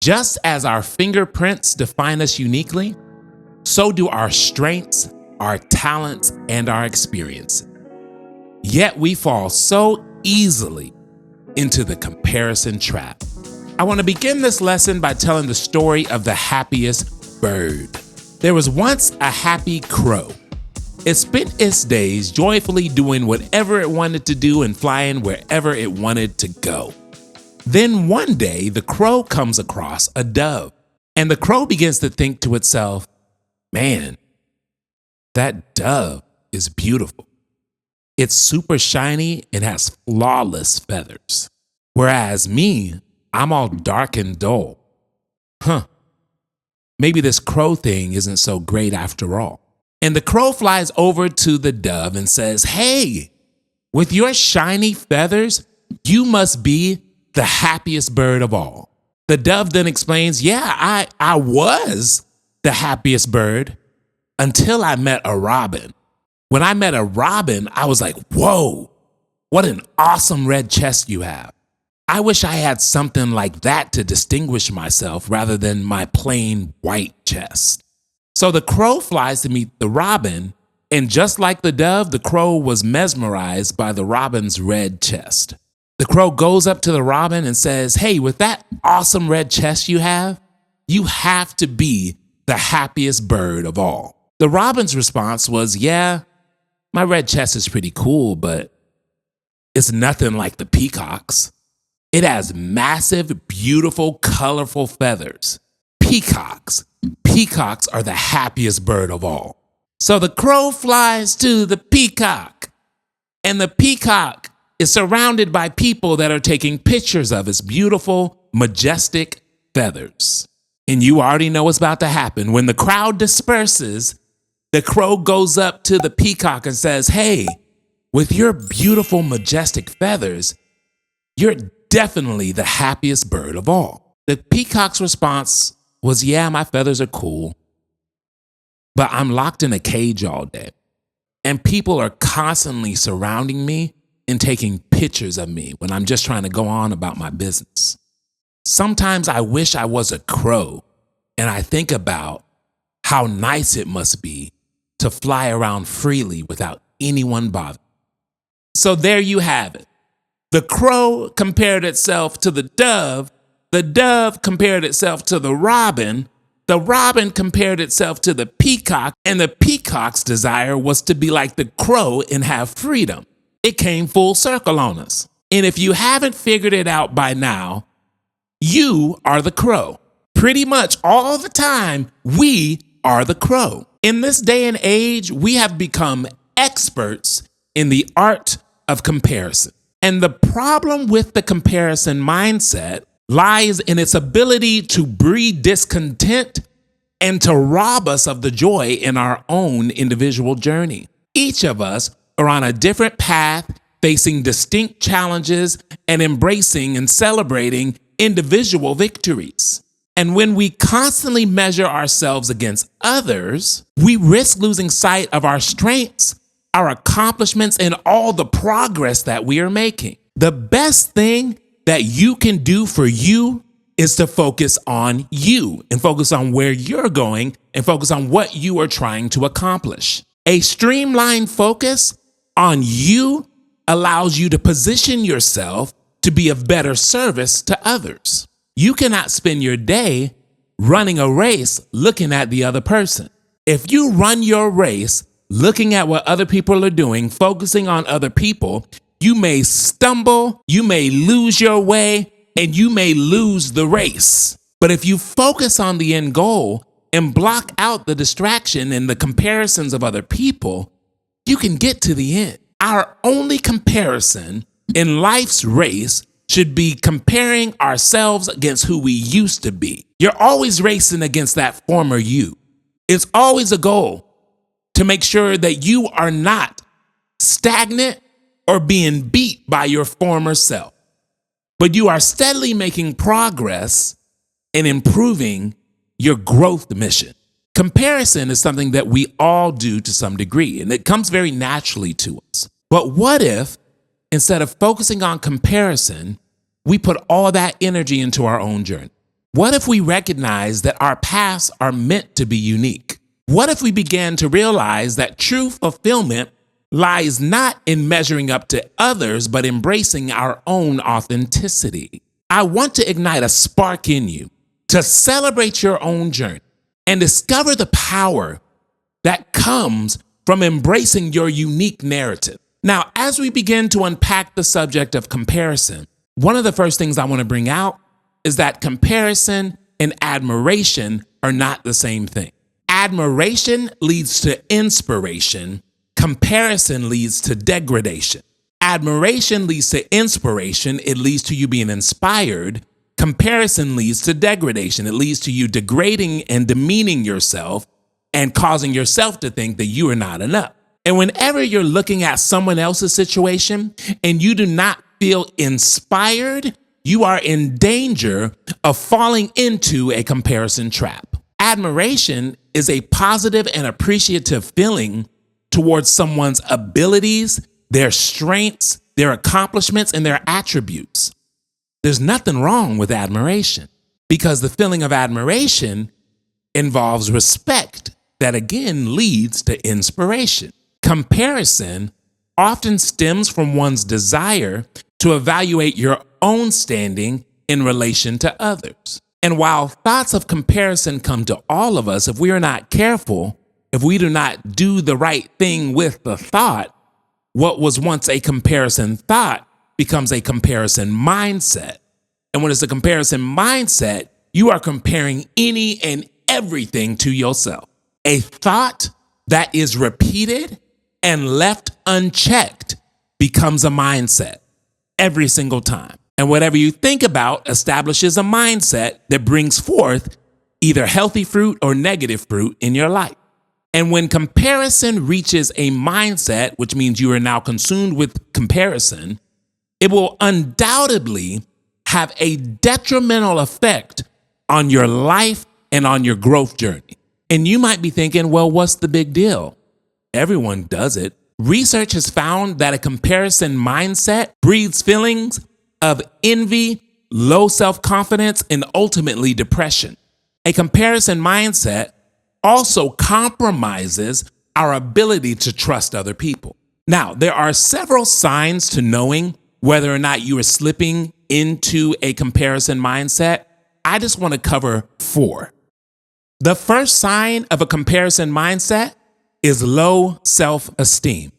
Just as our fingerprints define us uniquely, so do our strengths, our talents, and our experiences. Yet we fall so easily into the comparison trap. I want to begin this lesson by telling the story of the happiest bird. There was once a happy crow. It spent its days joyfully doing whatever it wanted to do and flying wherever it wanted to go. Then one day, the crow comes across a dove, and the crow begins to think to itself, man, that dove is beautiful. It's super shiny and has flawless feathers. Whereas me, I'm all dark and dull. Maybe this crow thing isn't so great after all. And the crow flies over to the dove and says, hey, with your shiny feathers, you must be the happiest bird of all. The dove then explains, yeah, I was the happiest bird until I met a robin. When I met a robin, I was like, whoa, what an awesome red chest you have. I wish I had something like that to distinguish myself rather than my plain white chest. So the crow flies to meet the robin, and just like the dove, the crow was mesmerized by the robin's red chest. The crow goes up to the robin and says, hey, with that awesome red chest you have to be the happiest bird of all. The robin's response was, yeah, my red chest is pretty cool, but it's nothing like the peacock's. It has massive, beautiful, colorful feathers. Peacocks are the happiest bird of all. So the crow flies to the peacock, and the peacock is surrounded by people that are taking pictures of its beautiful, majestic feathers. And you already know what's about to happen. When the crowd disperses, the crow goes up to the peacock and says, hey, with your beautiful, majestic feathers, you're definitely the happiest bird of all. The peacock's response was, yeah, my feathers are cool, but I'm locked in a cage all day, and people are constantly surrounding me and taking pictures of me when I'm just trying to go on about my business. Sometimes I wish I was a crow, and I think about how nice it must be to fly around freely without anyone bothering. So there you have it. The crow compared itself to the dove compared itself to the robin compared itself to the peacock, and the peacock's desire was to be like the crow and have freedom. It came full circle on us. And if you haven't figured it out by now, you are the crow. Pretty much all the time, we are the crow. In this day and age, we have become experts in the art of comparison. And the problem with the comparison mindset lies in its ability to breed discontent and to rob us of the joy in our own individual journey. Each of us are on a different path, facing distinct challenges and embracing and celebrating individual victories. And when we constantly measure ourselves against others, we risk losing sight of our strengths, our accomplishments, and all the progress that we are making. The best thing that you can do for you is to focus on you and focus on where you're going and focus on what you are trying to accomplish. A streamlined focus on you allows you to position yourself to be of better service to others. You cannot spend your day running a race looking at the other person. If you run your race looking at what other people are doing, focusing on other people, you may stumble, you may lose your way, and you may lose the race. But if you focus on the end goal and block out the distraction and the comparisons of other people, you can get to the end. Our only comparison in life's race should be comparing ourselves against who we used to be. You're always racing against that former you. It's always a goal to make sure that you are not stagnant or being beat by your former self, but you are steadily making progress and improving your growth mission. Comparison is something that we all do to some degree, and it comes very naturally to us. But what if, instead of focusing on comparison, we put all that energy into our own journey? What if we recognize that our paths are meant to be unique? What if we began to realize that true fulfillment lies not in measuring up to others, but embracing our own authenticity? I want to ignite a spark in you to celebrate your own journey and discover the power that comes from embracing your unique narrative. Now, as we begin to unpack the subject of comparison, one of the first things I want to bring out is that comparison and admiration are not the same thing. Admiration leads to inspiration. Comparison leads to degradation. Admiration leads to inspiration. It leads to you being inspired. Comparison leads to degradation. It leads to you degrading and demeaning yourself and causing yourself to think that you are not enough. And whenever you're looking at someone else's situation and you do not feel inspired, you are in danger of falling into a comparison trap. Admiration is a positive and appreciative feeling towards someone's abilities, their strengths, their accomplishments, and their attributes. There's nothing wrong with admiration because the feeling of admiration involves respect that again leads to inspiration. Comparison often stems from one's desire to evaluate your own standing in relation to others. And while thoughts of comparison come to all of us, if we are not careful, if we do not do the right thing with the thought, what was once a comparison thought becomes a comparison mindset. And when it's a comparison mindset, you are comparing any and everything to yourself. A thought that is repeated and left unchecked becomes a mindset every single time. And whatever you think about establishes a mindset that brings forth either healthy fruit or negative fruit in your life. And when comparison reaches a mindset, which means you are now consumed with comparison, it will undoubtedly have a detrimental effect on your life and on your growth journey. And you might be thinking, well, what's the big deal? Everyone does it. Research has found that a comparison mindset breeds feelings of envy, low self-confidence, and ultimately depression. A comparison mindset also compromises our ability to trust other people. Now, there are several signs to knowing whether or not you are slipping into a comparison mindset. I just want to cover 4. The first sign of a comparison mindset is low self-esteem.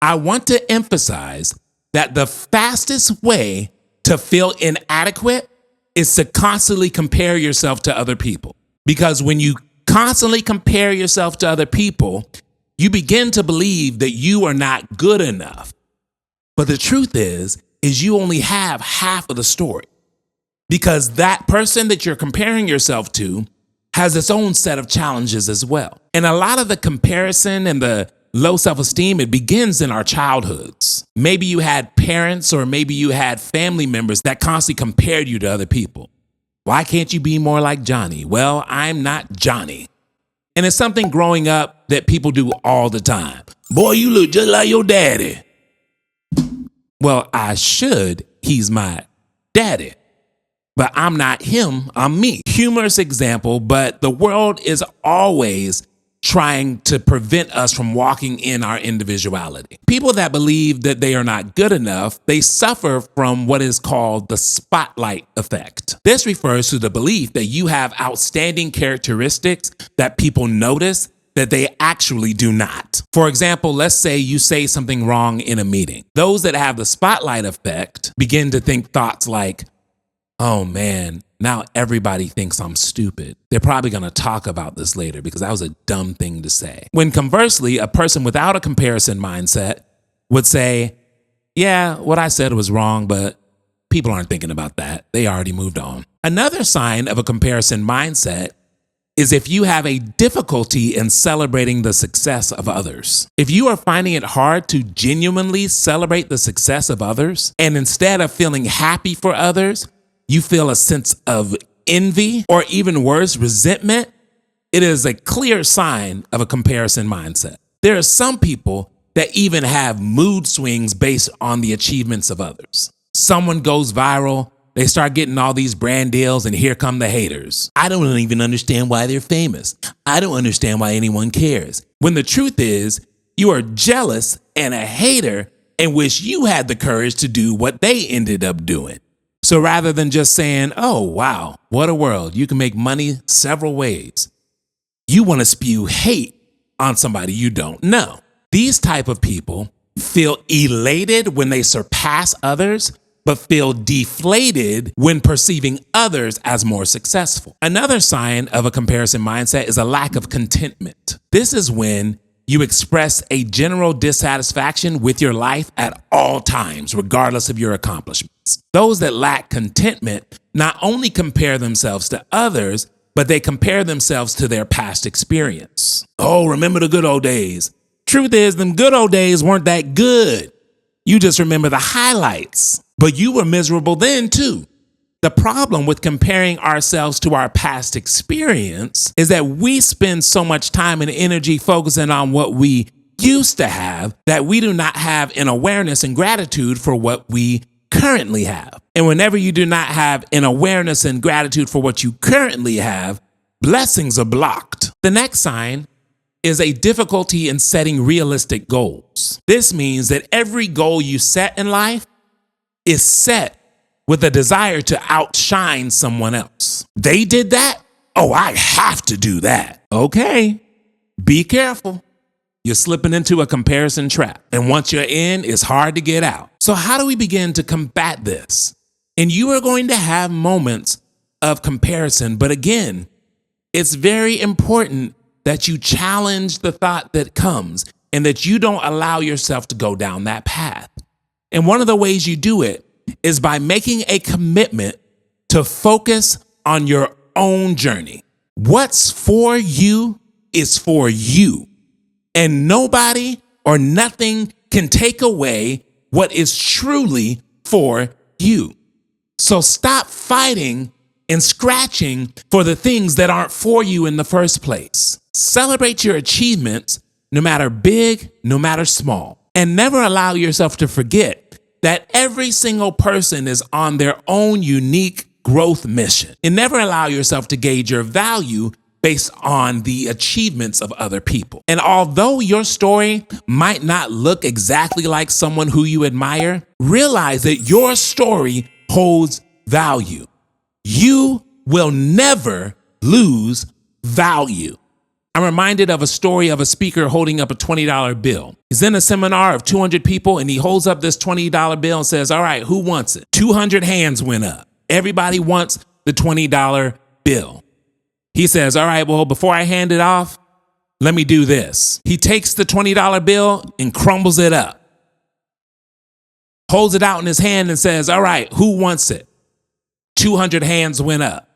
I want to emphasize that the fastest way to feel inadequate is to constantly compare yourself to other people. Because when you constantly compare yourself to other people, you begin to believe that you are not good enough. But the truth is you only have half of the story. Because that person that you're comparing yourself to has its own set of challenges as well. And a lot of the comparison and the low self-esteem, it begins in our childhoods. Maybe you had parents or maybe you had family members that constantly compared you to other people. Why can't you be more like Johnny? Well, I'm not Johnny. And it's something growing up that people do all the time. Boy, you look just like your daddy. Well, I should. He's my daddy. But I'm not him, I'm me. Humorous example, but the world is always trying to prevent us from walking in our individuality. People that believe that they are not good enough, they suffer from what is called the spotlight effect. This refers to the belief that you have outstanding characteristics that people notice that they actually do not. For example, let's say you say something wrong in a meeting. Those that have the spotlight effect begin to think thoughts like, oh man, now everybody thinks I'm stupid. They're probably going to talk about this later because that was a dumb thing to say. When conversely, a person without a comparison mindset would say, yeah, what I said was wrong, but people aren't thinking about that. They already moved on. Another sign of a comparison mindset is if you have a difficulty in celebrating the success of others. If you are finding it hard to genuinely celebrate the success of others, and instead of feeling happy for others, you feel a sense of envy or even worse, resentment, it is a clear sign of a comparison mindset. There are some people that even have mood swings based on the achievements of others. Someone goes viral, they start getting all these brand deals, and here come the haters. I don't even understand why they're famous. I don't understand why anyone cares. When the truth is, you are jealous and a hater and wish you had the courage to do what they ended up doing. So rather than just saying, oh, wow, what a world, you can make money several ways, you want to spew hate on somebody you don't know. These type of people feel elated when they surpass others, but feel deflated when perceiving others as more successful. Another sign of a comparison mindset is a lack of contentment. This is when you express a general dissatisfaction with your life at all times, regardless of your accomplishments. Those that lack contentment not only compare themselves to others, but they compare themselves to their past experience. Oh, remember the good old days. Truth is, them good old days weren't that good. You just remember the highlights, but you were miserable then too. The problem with comparing ourselves to our past experience is that we spend so much time and energy focusing on what we used to have that we do not have an awareness and gratitude for what we currently have. And whenever you do not have an awareness and gratitude for what you currently have, blessings are blocked. The next sign is a difficulty in setting realistic goals. This means that every goal you set in life is set with a desire to outshine someone else. They did that? Oh, I have to do that. Okay, be careful. You're slipping into a comparison trap. And once you're in, it's hard to get out. So how do we begin to combat this? And you are going to have moments of comparison. But again, it's very important that you challenge the thought that comes and that you don't allow yourself to go down that path. And one of the ways you do it is by making a commitment to focus on your own journey. What's for you is for you. And nobody or nothing can take away what is truly for you. So stop fighting and scratching for the things that aren't for you in the first place. Celebrate your achievements, no matter big, no matter small. And never allow yourself to forget that every single person is on their own unique growth mission. And never allow yourself to gauge your value based on the achievements of other people. And although your story might not look exactly like someone who you admire, realize that your story holds value. You will never lose value. I'm reminded of a story of a speaker holding up a $20 bill. He's in a seminar of 200 people and he holds up this $20 bill and says, all right, who wants it? 200 hands went up. Everybody wants the $20 bill. He says, all right, well, before I hand it off, let me do this. He takes the $20 bill and crumbles it up, holds it out in his hand and says, all right, who wants it? 200 hands went up.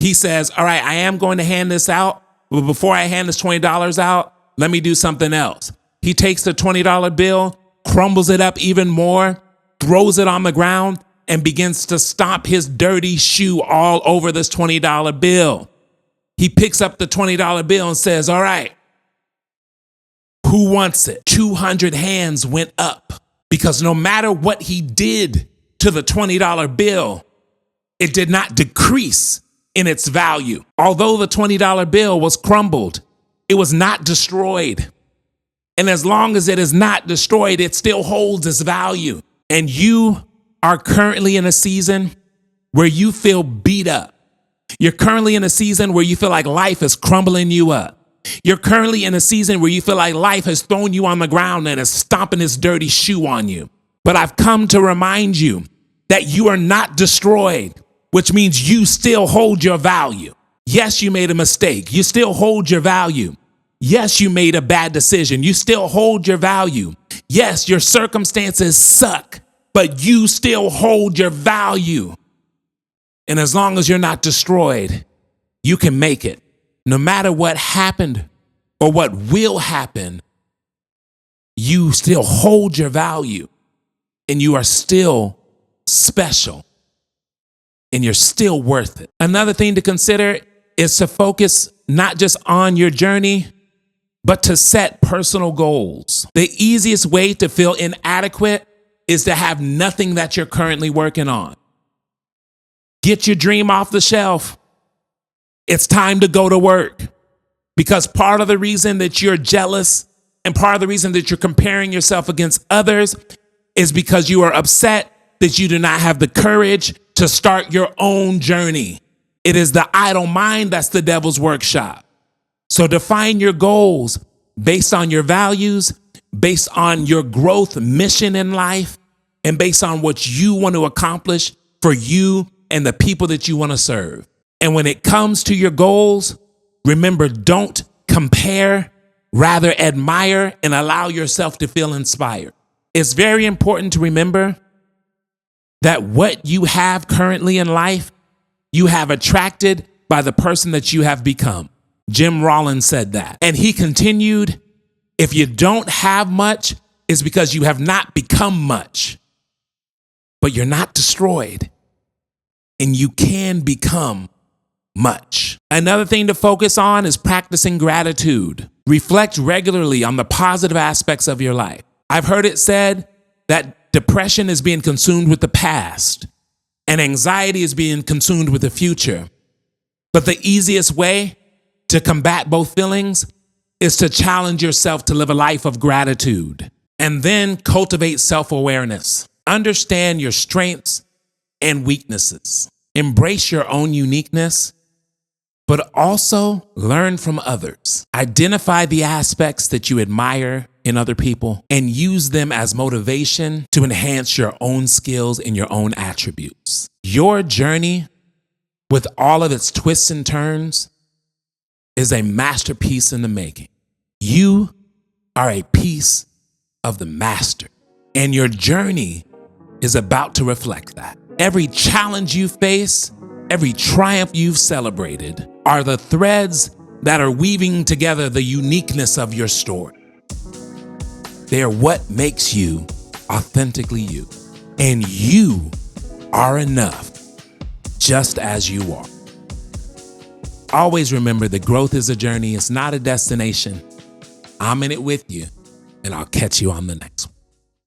He says, all right, I am going to hand this out. But before I hand this $20 out, let me do something else. He takes the $20 bill, crumbles it up even more, throws it on the ground, and begins to stomp his dirty shoe all over this $20 bill. He picks up the $20 bill and says, all right, who wants it? 200 hands went up because no matter what he did to the $20 bill, it did not decrease in its value. Although the $20 bill was crumbled, it was not destroyed. And as long as it is not destroyed, it still holds its value. And you are currently in a season where you feel beat up. You're currently in a season where you feel like life is crumbling you up. You're currently in a season where you feel like life has thrown you on the ground and is stomping its dirty shoe on you. But I've come to remind you that you are not destroyed, which means you still hold your value. Yes, you made a mistake. You still hold your value. Yes, you made a bad decision. You still hold your value. Yes, your circumstances suck, but you still hold your value. And as long as you're not destroyed, you can make it. No matter what happened or what will happen, you still hold your value and you are still special. And you're still worth it. Another thing to consider is to focus not just on your journey, but to set personal goals. The easiest way to feel inadequate is to have nothing that you're currently working on. get your dream off the shelf. It's time to go to work. Because part of the reason that you're jealous and part of the reason that you're comparing yourself against others is because you are upset that you do not have the courage to start your own journey. It is the idle mind that's the devil's workshop. So define your goals based on your values, based on your growth mission in life, and based on what you want to accomplish for you and the people that you want to serve. And when it comes to your goals, remember, don't compare, rather admire and allow yourself to feel inspired. It's very important to remember that what you have currently in life, you have attracted by the person that you have become. Jim Rollins said that. And he continued, if you don't have much, it's because you have not become much. But you're not destroyed. And you can become much. Another thing to focus on is practicing gratitude. Reflect regularly on the positive aspects of your life. I've heard it said that depression is being consumed with the past and anxiety is being consumed with the future. But the easiest way to combat both feelings is to challenge yourself to live a life of gratitude and then cultivate self-awareness. Understand your strengths and weaknesses. Embrace your own uniqueness, but also learn from others. Identify the aspects that you admire in other people and use them as motivation to enhance your own skills and your own attributes. Your journey, with all of its twists and turns, is a masterpiece in the making. You are a piece of the master, and your journey is about to reflect that. Every challenge you face, every triumph you've celebrated are the threads that are weaving together the uniqueness of your story. They are what makes you authentically you. And you are enough just as you are. Always remember that growth is a journey. It's not a destination. I'm in it with you, and I'll catch you on the next one.